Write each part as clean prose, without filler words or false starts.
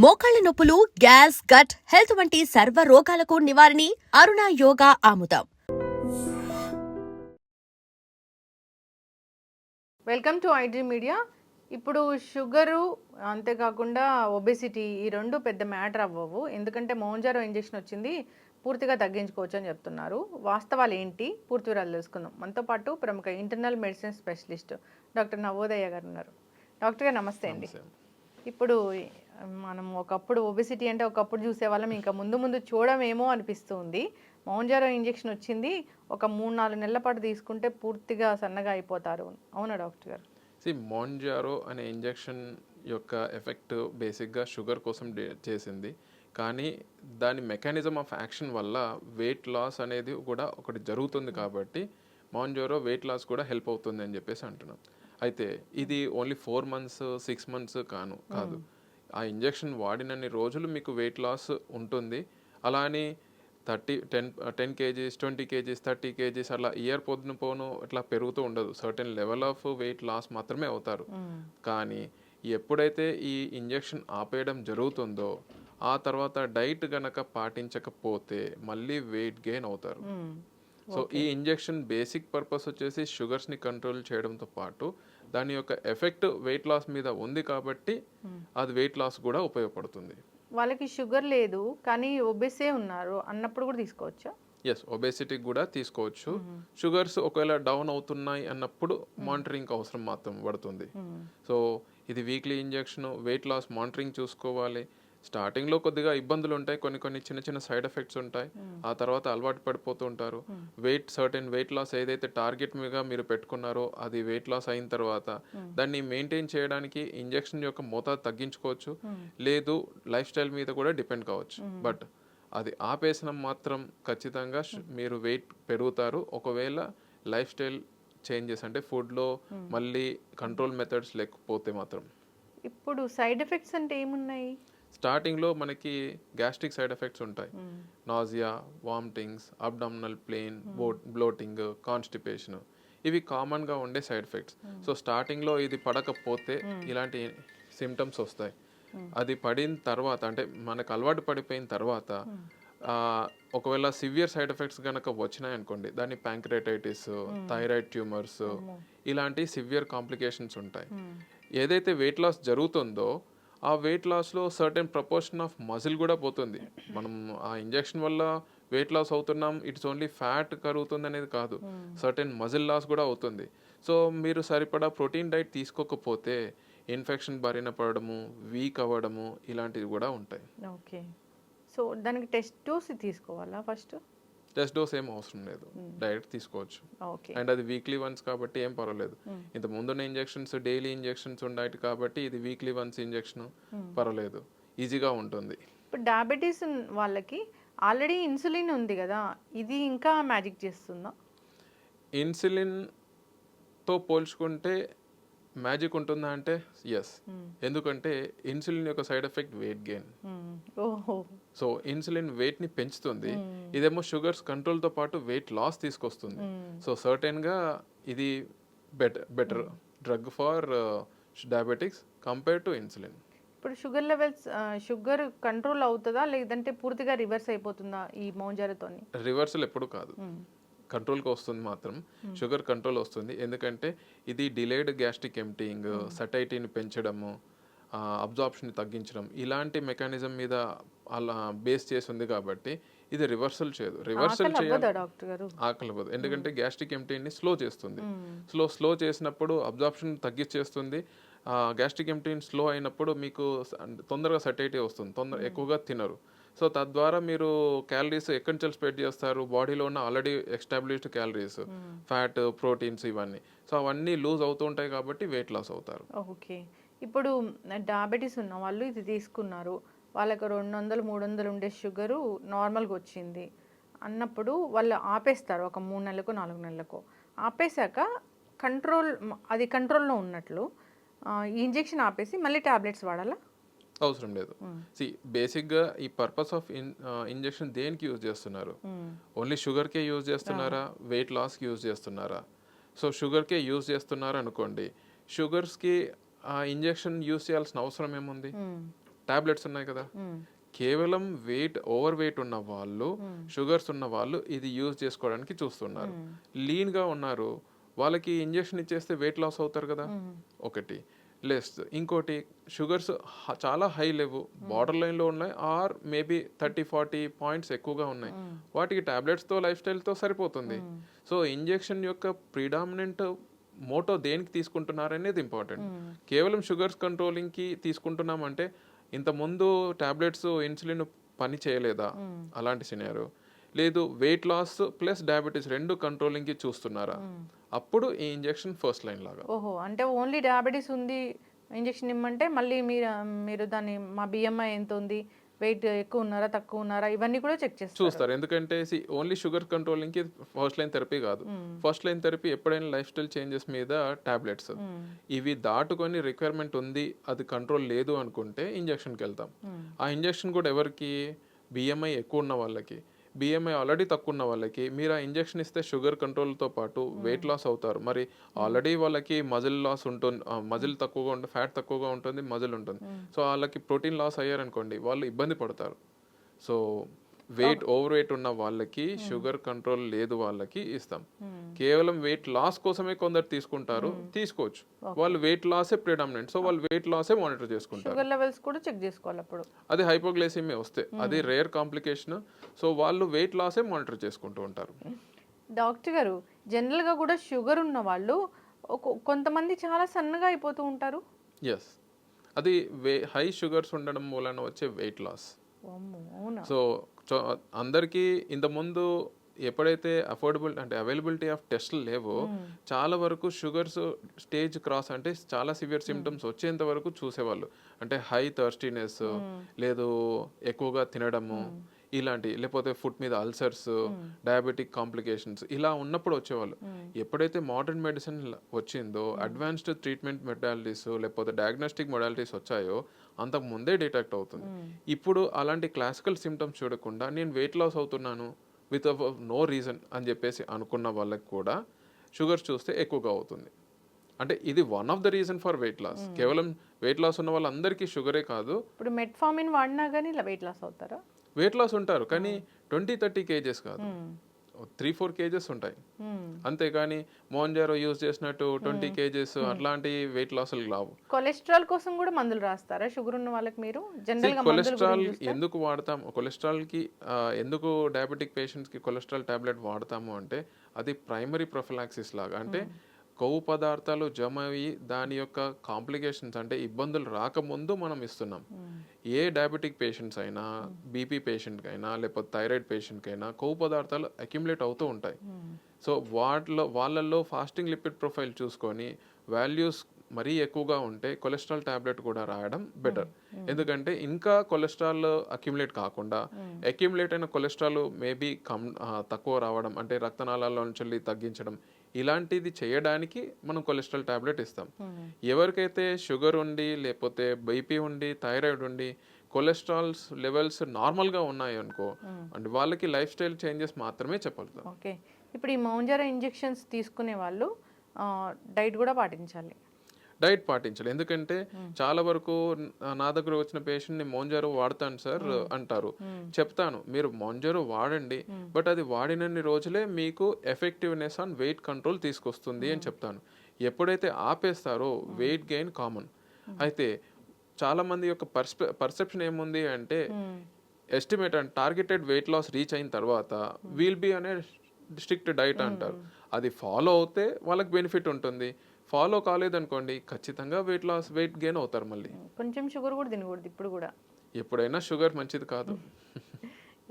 మోకాళ్ల నొప్పులు, gas, gut health వంటి సర్వ రోగాలకు నివారణి అరుణ యోగా ఆముదం. Welcome to iDream media. ఇప్పుడు షుగరు అంతేకాకుండా ఒబెసిటీ ఈ రెండు పెద్ద మ్యాటర్ అవ్వవు. ఎందుకంటే మోంజారో ఇంజెక్షన్ వచ్చింది, పూర్తిగా తగ్గించుకోవచ్చు అని చెప్తున్నారు. వాస్తవాలు ఏంటి, పూర్తి వివరాలు తెలుసుకుందాం. మనతో పాటు ప్రముఖ internal medicine specialist doctor Navodaya గారు ఉన్నారు. డాక్టర్ గారు నమస్తే అండి. ఇప్పుడు మనం ఒకప్పుడు ఒబెసిటీ అంటే ఒకప్పుడు చూసేవాళ్ళం, ఇంకా ముందు ముందు చూడమేమో అనిపిస్తుంది. మౌంజారో ఇంజెక్షన్ వచ్చింది, ఒక 3-4 నెలల పాటు తీసుకుంటే పూర్తిగా సన్నగా అయిపోతారు. అవునా డాక్టర్ గారు? మౌంజారో అనే ఇంజెక్షన్ యొక్క ఎఫెక్ట్ బేసిక్గా షుగర్ కోసం చేసింది, కానీ దాని మెకానిజం ఆఫ్ యాక్షన్ వల్ల వెయిట్ లాస్ అనేది కూడా ఒకటి జరుగుతుంది. కాబట్టి మౌంజారో వెయిట్ లాస్ కూడా హెల్ప్ అవుతుంది అని చెప్పేసి అంటున్నాం. అయితే ఇది ఓన్లీ 4 months 6 months కాదు. ఆ ఇంజెక్షన్ వాడినన్ని రోజులు మీకు వెయిట్ లాస్ ఉంటుంది. అలా అని 10 kgs 20 kgs 30 kgs అలా ఇయర్ పోను ఇట్లా పెరుగుతూ ఉండదు. Certain level of weight loss మాత్రమే అవుతారు. కానీ ఎప్పుడైతే ఈ ఇంజెక్షన్ ఆపేయడం జరుగుతుందో ఆ తర్వాత డైట్ గనక పాటించకపోతే మళ్ళీ వెయిట్ గెయిన్ అవుతారు. సో ఈ ఇంజెక్షన్ బేసిక్ పర్పస్ వచ్చేసి షుగర్స్ని కంట్రోల్ చేయడంతో పాటు దాని యొక్క ఎఫెక్ట్ వెయిట్ లాస్ మీద ఉంది, కాబట్టి అది వెయిట్ లాస్ కూడా ఉపయోగపడుతుంది. వాళ్ళకి షుగర్ లేదు కానీ ఒబెసే ఉన్నారు అన్నప్పుడు కూడా తీసుకోవచ్చా? ఎస్, ఒబేసిటీకి కూడా తీసుకోవచ్చు. షుగర్స్ ఒకవేళ డౌన్ అవుతున్నాయి అన్నప్పుడు మానిటరింగ్ అవసరం మాత్రం పడుతుంది. సో ఇది weekly injection, weight loss monitoring చూసుకోవాలి. స్టార్టింగ్లో కొద్దిగా ఇబ్బందులు ఉంటాయి, కొన్ని చిన్న సైడ్ ఎఫెక్ట్స్ ఉంటాయి. ఆ తర్వాత అలవాటు పడిపోతూ ఉంటారు. సర్టెన్ వెయిట్ లాస్ ఏదైతే టార్గెట్ మీద మీరు పెట్టుకున్నారో అది వెయిట్ లాస్ అయిన తర్వాత దాన్ని మెయింటైన్ చేయడానికి ఇంజెక్షన్ యొక్క మోతాదు తగ్గించుకోవచ్చు, లేదు లైఫ్ స్టైల్ మీద కూడా డిపెండ్ కావచ్చు. బట్ అది ఆపేసిన మాత్రం ఖచ్చితంగా మీరు వెయిట్ పెరుగుతారు. ఒకవేళ లైఫ్ స్టైల్ చేంజెస్ అంటే ఫుడ్లో మళ్ళీ కంట్రోల్ మెథడ్స్ లేకపోతే మాత్రం. ఇప్పుడు సైడ్ ఎఫెక్ట్స్ అంటే ఏమున్నాయి? స్టార్టింగ్లో మనకి గ్యాస్ట్రిక్ సైడ్ ఎఫెక్ట్స్ ఉంటాయి. Nausea, vomitings, abdominal pain, bloating, constipation, ఇవి కామన్గా ఉండే సైడ్ ఎఫెక్ట్స్. సో స్టార్టింగ్లో ఇది పడకపోతే ఇలాంటి సిమ్టమ్స్ వస్తాయి. అది పడిన తర్వాత అంటే మనకు అలవాటు పడిపోయిన తర్వాత ఒకవేళ సివియర్ సైడ్ ఎఫెక్ట్స్ కనుక వచ్చినాయి అనుకోండి, దాన్ని ప్యాంక్రెటైటిస్, థైరాయిడ్ ట్యూమర్స్, ఇలాంటి సివియర్ కాంప్లికేషన్స్ ఉంటాయి. ఏదైతే వెయిట్ లాస్ జరుగుతుందో ఆ వెయిట్ లాస్లో సర్టెన్ ప్రపోర్షన్ ఆఫ్ మజిల్ కూడా పోతుంది. మనం ఆ ఇంజెక్షన్ వల్ల వెయిట్ లాస్ అవుతున్నాం, ఇట్స్ ఓన్లీ ఫ్యాట్ కరుగుతుంది అనేది కాదు, సర్టెన్ మజిల్ లాస్ కూడా అవుతుంది. సో మీరు సరిపడా ప్రోటీన్ డైట్ తీసుకోకపోతే ఇన్ఫెక్షన్ బారిన పడడము, వీక్ అవ్వడము, ఇలాంటివి కూడా ఉంటాయి. ఓకే, సో దానికి టెస్ట్ డోస్ తీసుకోవాలా? ఫస్ట్ టెస్ట్ డోస్ ఏం అవసరం లేదు, డైరెక్ట్ తీసుకోవచ్చు. అండ్ అది వీక్లీ వన్స్ కాబట్టి ఏం పర్వాలేదు. ఇంత ముందున్న ఇంజెక్షన్స్ డైలీ ఇంజెక్షన్స్ ఉన్నాయి కాబట్టి ఇది వీక్లీ వన్స్ ఇంజెక్షన్ పర్వాలేదు, ఈజీగా ఉంటుంది. ఇప్పుడు డయాబెటీస్ వాళ్ళకి ఆల్రెడీ ఇన్సులిన్ ఉంది కదా, ఇది ఇంకా మ్యాజిక్ చేస్తుందా? ఇన్సులిన్తో పోల్చుకుంటే మ్యాజిక్ ఉంటుందా అంటే ఎస్. ఎందుకంటే ఇన్సులిన్ యొక్క side effect weight gain. So insulin weight ని పెంచుతుంది, ఇదేమో షుగర్స్ కంట్రోల్తో పాటు వెయిట్ లాస్ తీసుకొస్తుంది. సో సర్టెన్గా ఇది better drug for diabetics compare to insulin. ఇప్పుడు షుగర్ లెవెల్స్, షుగర్ కంట్రోల్ అవుతుందా లేదంటే పూర్తిగా రివర్స్ అయిపోతుందా ఈ మౌంజారోతో? రివర్సల్ ఎప్పుడు కాదు, కంట్రోల్కి వస్తుంది మాత్రం, షుగర్ కంట్రోల్ వస్తుంది. ఎందుకంటే ఇది డిలేడ్ గ్యాస్ట్రిక్ ఎంప్టీయింగ్, సటైటీని పెంచడము, అబ్జార్ప్షన్ తగ్గించడం, ఇలాంటి మెకానిజం మీద అలా బేస్ చేసి ఉంది కాబట్టి ఇది రివర్సల్ చేయదు. రివర్సల్ ఆకలివ్వదు, ఎందుకంటే గ్యాస్ట్రిక్ ఎంప్టీని స్లో చేస్తుంది. స్లో చేసినప్పుడు అబ్జార్ప్షన్ తగ్గించేస్తుంది. గ్యాస్ట్రిక్ ఎంప్టీని స్లో అయినప్పుడు మీకు తొందరగా సటైటీ వస్తుంది, ఎక్కువగా తినరు. సో తద్వారా మీరు క్యాలరీస్ ఎక్కడి నుంచి స్ప్రెడ్ చేస్తారు, బాడీలో ఉన్న already established calories, fat, proteins, ఇవన్నీ. సో అవన్నీ లూజ్ అవుతూ ఉంటాయి కాబట్టి వెయిట్ లాస్ అవుతారు. ఓకే, ఇప్పుడు డయాబెటీస్ ఉన్న వాళ్ళు ఇది తీసుకున్నారు, వాళ్ళకి 200-300 ఉండే షుగరు నార్మల్గా వచ్చింది అన్నప్పుడు వాళ్ళు ఆపేస్తారు ఒక 3 నెలలకు 4 నెలలకు. ఆపేశాక అది కంట్రోల్లో ఉన్నట్లు ఈ ఇంజెక్షన్ ఆపేసి మళ్ళీ టాబ్లెట్స్ వాడాలా? అవసరం లేదు. బేసిక్గా ఈ పర్పస్ ఆఫ్ ఇంజెక్షన్ దేనికి యూజ్ చేస్తున్నారు? ఓన్లీ షుగర్కే యూజ్ చేస్తున్నారా, వెయిట్ లాస్కి యూజ్ చేస్తున్నారా? సో షుగర్కే యూజ్ చేస్తున్నారు అనుకోండి, షుగర్స్కి ఆ ఇంజెక్షన్ యూజ్ చేయాల్సిన అవసరం ఏముంది? టాబ్లెట్స్ ఉన్నాయి కదా, కేవలం ఓవర్ వెయిట్ ఉన్న వాళ్ళు, షుగర్స్ ఉన్న వాళ్ళు ఇది యూజ్ చేసుకోవడానికి చూస్తున్నారు. లీన్గా ఉన్నారు, వాళ్ళకి ఇంజెక్షన్ ఇచ్చేస్తే వెయిట్ లాస్ అవుతారు కదా, ఒకటి లెస్. ఇంకోటి షుగర్స్ చాలా హై లేవు, బార్డర్ లైన్లో ఉన్నాయి, ఆర్ మేబీ 30-40 పాయింట్స్ ఎక్కువగా ఉన్నాయి, వాటికి టాబ్లెట్స్తో లైఫ్ స్టైల్తో సరిపోతుంది. సో ఇంజెక్షన్ యొక్క ప్రిడామినెంట్ మోటో దేనికి తీసుకుంటున్నారు అనేది ఇంపార్టెంట్. కేవలం షుగర్స్ కంట్రోలింగ్కి తీసుకుంటున్నామంటే ఇంతకుముందు టాబ్లెట్స్ ఇన్సులిన్ పని చేయలేదా, అలాంటి సినారో లేదు. వెయిట్ లాస్ ప్లస్ డయాబెటీస్ రెండు కంట్రోలింగ్కి చూస్తున్నారా, అప్పుడు ఈ ఇంజెక్షన్ ఫస్ట్ లైన్ లాగా. ఓహో, అంటే ఓన్లీ డయాబెటీస్ ఉంది ఇంజెక్షన్ ఇమ్మంటే మళ్ళీ మీరు దాన్ని మా బిఎంఐ ఎంత ఉంది, వెయిట్ ఎక్కువ ఉన్నారా తక్కువ ఉన్నారా, ఇవన్నీ కూడా చెక్ చూస్తారు. ఎందుకంటే ఓన్లీ షుగర్ కంట్రోలింగ్కి ఫస్ట్ లైన్ థెరపీ కాదు. ఫస్ట్ లైన్ థెరపీ ఎప్పుడైనా లైఫ్ స్టైల్ చేంజెస్ మీద టాబ్లెట్స్, ఇవి దాటుకొని రిక్వైర్మెంట్ ఉంది, అది కంట్రోల్ లేదు అనుకుంటే ఇంజెక్షన్కి వెళ్తాం. ఆ ఇంజెక్షన్ కూడా ఎవరికి, బిఎంఐ ఎక్కువ ఉన్న వాళ్ళకి. బిఎంఐ ఆల్రెడీ తక్కువ ఉన్న వాళ్ళకి మీరు ఆ ఇంజెక్షన్ ఇస్తే షుగర్ కంట్రోల్తో పాటు వెయిట్ లాస్ అవుతారు. మరి ఆల్రెడీ వాళ్ళకి మజిల్ లాస్ ఉంటుంది, మజిల్ తక్కువగా ఉంటుంది, ఫ్యాట్ తక్కువగా ఉంటుంది, మజిల్ ఉంటుంది. సో వాళ్ళకి ప్రోటీన్ లాస్ అయ్యారనుకోండి, వాళ్ళు ఇబ్బంది పడతారు. సో ఓవర్ వెయిట్ ఉన్న వాళ్ళకి, షుగర్ కంట్రోల్ లేదు వాళ్ళకి ఇస్తాం. కేవలం వెయిట్ లాస్ కోసమే కొందరు తీసుకుంటారు, తీసుకోవచ్చు. వాళ్ళు వెయిట్ లాసే ప్రిడామినెంట్, సో వాళ్ళు వెయిట్ లాసే మానిటర్ చేసుకుంటారు. షుగర్ లెవెల్స్ కూడా చెక్ చేసుకోవాలి అప్పుడు. అది హైపోగ్లైసెమియా వస్తే అది రేర్ కాంప్లికేషన్, సో వాళ్ళు వెయిట్ లాసే మానిటర్ చేసుకుంటూ ఉంటారు. డాక్టర్ గారు, జనరల్గా కూడా షుగర్ ఉన్న వాళ్ళు కొంతమంది చాలా సన్నగా అయిపోతూ ఉంటారు. ఎస్, అది హై షుగర్స్ ఉండడం వలన వచ్చే వెయిట్ లాస్. సో అందరికీ ఇంతకుముందు ఎప్పుడైతే అవైలబిలిటీ ఆఫ్ టెస్ట్లు లేవో, చాలా వరకు షుగర్స్ స్టేజ్ క్రాస్ అంటే చాలా సివియర్ సిమ్టమ్స్ వచ్చేంత వరకు చూసేవాళ్ళు. అంటే హై థర్స్టీనెస్, లేదు ఎక్కువగా తినడము, ఇలాంటి, లేకపోతే ఫుడ్ మీద అల్సర్స్, డయాబెటిక్ కాంప్లికేషన్స్ ఇలా ఉన్నప్పుడు వచ్చేవాళ్ళు. ఎప్పుడైతే మోడర్న్ మెడిసిన్ వచ్చిందో, అడ్వాన్స్డ్ ట్రీట్మెంట్ మొడాలిటీస్ లేకపోతే డయాగ్నోస్టిక్ మొడాలిటీస్ వచ్చాయో, అంతకు ముందే డిటెక్ట్ అవుతుంది. ఇప్పుడు అలాంటి క్లాసికల్ సిమ్టమ్స్ చూడకుండా నేను వెయిట్ లాస్ అవుతున్నాను విత్ నో రీజన్ అని చెప్పేసి అనుకున్న వాళ్ళకి కూడా షుగర్స్ చూస్తే ఎక్కువగా అవుతుంది. అంటే ఇది one of the reason for weight loss. కేవలం వెయిట్ లాస్ ఉన్న వాళ్ళందరికీ షుగరే కాదు. ఇప్పుడు మెట్ఫార్మిన్ వాడినా కానీ ఇలా వెయిట్ లాస్ అవుతారా? వెయిట్ లాస్ ఉంటారు, కానీ 20-30 కేజెస్ కాదు, 3-4 కేజెస్ ఉంటాయి. అంతేగాని మోంజారో యూజ్ చేసినట్టు 20 కేజెస్ అట్లాంటి వెయిట్ లాస్ రావు. కొలెస్ట్రాల్ కోసం కూడా మందులు రాస్తారా షుగర్ ఉన్న వాళ్ళకి మీరు? జనరల్గా కొలెస్ట్రాల్ ఎందుకు వాడతాం, కొలెస్ట్రాల్కి ఎందుకు డయాబెటిక్ పేషెంట్స్కి కొలెస్ట్రాల్ టాబ్లెట్ వాడతాము అంటే, అది ప్రైమరీ ప్రొఫిలాక్సిస్ లాగా. అంటే కొవ్వు పదార్థాలు జమ అయ్యి దాని యొక్క కాంప్లికేషన్స్ అంటే ఇబ్బందులు రాకముందు మనం ఇస్తున్నాం. ఏ డయాబెటిక్ పేషెంట్స్ అయినా, బీపీ పేషెంట్కి అయినా, లేకపోతే థైరాయిడ్ పేషెంట్కి అయినా కొవ్వు పదార్థాలు అక్యుములేట్ అవుతూ ఉంటాయి. సో వాళ్ళల్లో ఫాస్టింగ్ లిపిడ్ ప్రొఫైల్ చూసుకొని వాల్యూస్ మరీ ఎక్కువగా ఉంటే కొలెస్ట్రాల్ టాబ్లెట్ కూడా రాయడం బెటర్. ఎందుకంటే ఇంకా కొలెస్ట్రాల్ అక్యుములేట్ కాకుండా, అక్యుములేట్ అయిన కొలెస్ట్రాల్ మేబీ తక్కువ రావడం, అంటే రక్తనాళాల్లో నుంచి తగ్గించడం, ఇలాంటిది చేయడానికి మనం కొలెస్ట్రాల్ టాబ్లెట్ ఇస్తాం. ఎవరికైతే షుగర్ ఉండి, లేకపోతే బీపీ ఉండి, థైరాయిడ్ ఉండి, కొలెస్ట్రాల్స్ లెవెల్స్ నార్మల్గా ఉన్నాయి అనుకో, అంటే వాళ్ళకి లైఫ్ స్టైల్ చేంజెస్ మాత్రమే చెప్పగలుగుతాం. ఓకే, ఇప్పుడు ఈ మౌంజారో ఇంజెక్షన్స్ తీసుకునే వాళ్ళు డైట్ కూడా పాటించాలి. డైట్ పాటించాలి. ఎందుకంటే చాలా వరకు నా దగ్గర వచ్చిన పేషెంట్ని మోంజారో వాడతాను సార్ అంటారు. చెప్తాను, మీరు మోంజారో వాడండి, బట్ అది వాడినన్ని రోజులే మీకు ఎఫెక్టివ్నెస్ ఆన్ వెయిట్ కంట్రోల్ తీసుకొస్తుంది అని చెప్తాను. ఎప్పుడైతే ఆపేస్తారో వెయిట్ గెయిన్ కామన్. అయితే చాలా మంది యొక్క పర్సెప్షన్ ఏముంది అంటే, estimate and targeted weight loss reach అయిన తర్వాత విల్ బి అనే స్ట్రిక్ట్ డైట్ అంటారు. అది ఫాలో అవుతే వాళ్ళకి బెనిఫిట్ ఉంటుంది. ఫాలో కాలేదనుకోండి, ఖచ్చితంగా వెయిట్ గెయిన్ అవుతారు. మళ్ళీ కొంచెం షుగర్ కూడా తినకూడదు ఇప్పుడు కూడా. ఎప్పుడైనా షుగర్ మంచిది కాదు.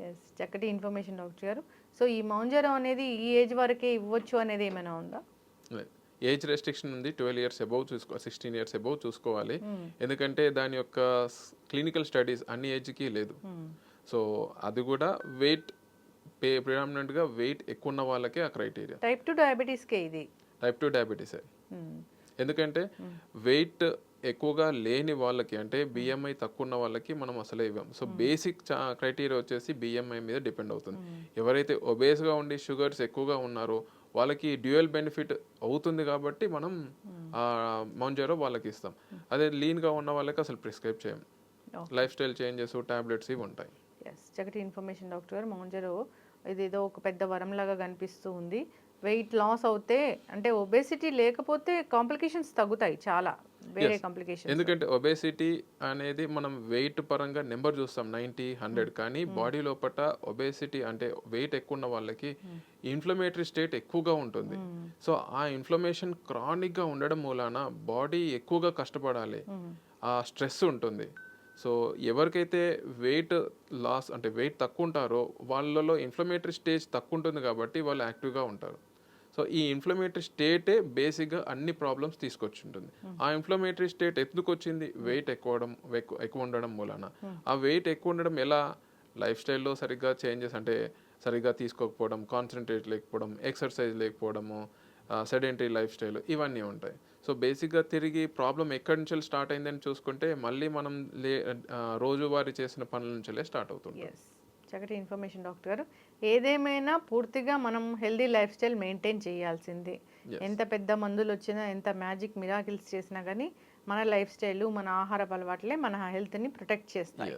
ఎస్, చక్కటి ఇన్ఫర్మేషన్ డాక్టర్ గారు. సో ఈ మౌంజారో అనేది ఈ ఏజ్ వరకే ఇవ్వచ్చు అనేది ఏమైనా ఉందా? ఏజ్ రెస్ట్రిక్షన్ ఉంది. 12 years అబౌవ్ 16 years అబౌవ్ చూసుకోవాలి. ఎందుకంటే దాని యొక్క క్లినికల్ స్టడీస్ అన్ని ఏజ్కి లేదు. సో అది కూడా వెయిట్ ప్రిడామినెంట్గా వెయిట్ ఎక్కువ ఉన్న వాళ్ళకే ఆ క్రైటీరియా. టైప్ 2 డయాబెటీస్కే ఇది. టైప్ 2 డయాబెటీసే. ఎందుకంటే వెయిట్ ఎక్కువగా లేని వాళ్ళకి, అంటే బిఎంఐ తక్కువ ఉన్న వాళ్ళకి మనం అసలే ఇవ్వం. సో బేసిక్ క్రైటీరియా వచ్చేసి బిఎంఐ మీద డిపెండ్ అవుతుంది. ఎవరైతే ఒబేస్గా ఉండి షుగర్స్ ఎక్కువగా ఉన్నారో వాళ్ళకి డ్యూయల్ బెనిఫిట్ అవుతుంది కాబట్టి మనం మౌంజారో వాళ్ళకి ఇస్తాం. అదే లీన్గా ఉన్న వాళ్ళకి అసలు ప్రిస్క్రైబ్ చేయం. లైఫ్ స్టైల్ చేంజెస్, టాబ్లెట్స్ ఇవి ఉంటాయి. ఎస్, చక్కటి ఇన్ఫర్మేషన్ డాక్టర్ గారు. మౌంజరో ఇదేదో ఒక పెద్ద వరంలాగా కనిపిస్తూ ఉంది. వెయిట్ లాస్ అవుతే అంటే ఒబేసిటీ లేకపోతే కాంప్లికేషన్స్ తగ్గుతాయి చాలా, వేరే కాంప్లికేషన్స్. ఎందుకంటే ఒబేసిటీ అనేది మనం వెయిట్ పరంగా నెంబర్ చూస్తాం 90, 100, కానీ బాడీ లోపల ఒబేసిటీ అంటే వెయిట్ ఎక్కువ ఉన్న వాళ్ళకి ఇన్ఫ్లమేటరీ స్టేట్ ఎక్కువగా ఉంటుంది. సో ఆ ఇన్ఫ్లమేషన్ క్రానిక్గా ఉండడం మూలాన బాడీ ఎక్కువగా కష్టపడాలి, ఆ స్ట్రెస్ ఉంటుంది. సో ఎవరికైతే వెయిట్ లాస్ అంటే వెయిట్ తక్కువ ఉంటారో వాళ్ళలో ఇన్ఫ్లమేటరీ స్టేజ్ తక్కువ ఉంటుంది కాబట్టి వాళ్ళు యాక్టివ్గా ఉంటారు. సో ఈ ఇన్ఫ్లమేటరీ స్టేటే బేసిక్గా అన్ని ప్రాబ్లమ్స్ తీసుకొచ్చింటుంది. ఆ ఇన్ఫ్లమేటరీ స్టేట్ ఎందుకు వచ్చింది? వెయిట్ ఎక్కువ ఉండడం మూలన. ఆ వెయిట్ ఎక్కువ ఉండడం ఎలా? లైఫ్ స్టైల్లో సరిగ్గా చేంజెస్ అంటే సరిగ్గా తీసుకోకపోవడం, కాన్సన్ట్రేట్ లేకపోవడం, ఎక్సర్సైజ్ లేకపోవడము, సెడెంటరీ లైఫ్ స్టైల్, ఇవన్నీ ఉంటాయి. సో బేసిక్గా తిరిగి ప్రాబ్లం ఎక్కడి నుంచి స్టార్ట్ అయిందని చూసుకుంటే మళ్ళీ మనం రోజువారీ చేసిన పనుల నుంచే స్టార్ట్ అవుతుంది. ఎస్, చక్కటి ఇన్ఫర్మేషన్ డాక్టర్ గారు. ఏదేమైనా పూర్తిగా మనం హెల్దీ లైఫ్ స్టైల్ మెయింటైన్ చేయాల్సిందే. ఎంత పెద్ద మందులు వచ్చినా, ఎంత మ్యాజిక్ మిరాకిల్స్ చేసినా కానీ మన లైఫ్ స్టైల్, మన ఆహారపు అలవాట్లే మన హెల్త్ని ప్రొటెక్ట్ చేస్తాయి.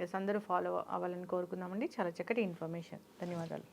ఎస్, అందరూ ఫాలో అవ్వాలని కోరుకుందామండి. చాలా చక్కటి ఇన్ఫర్మేషన్. ధన్యవాదాలు.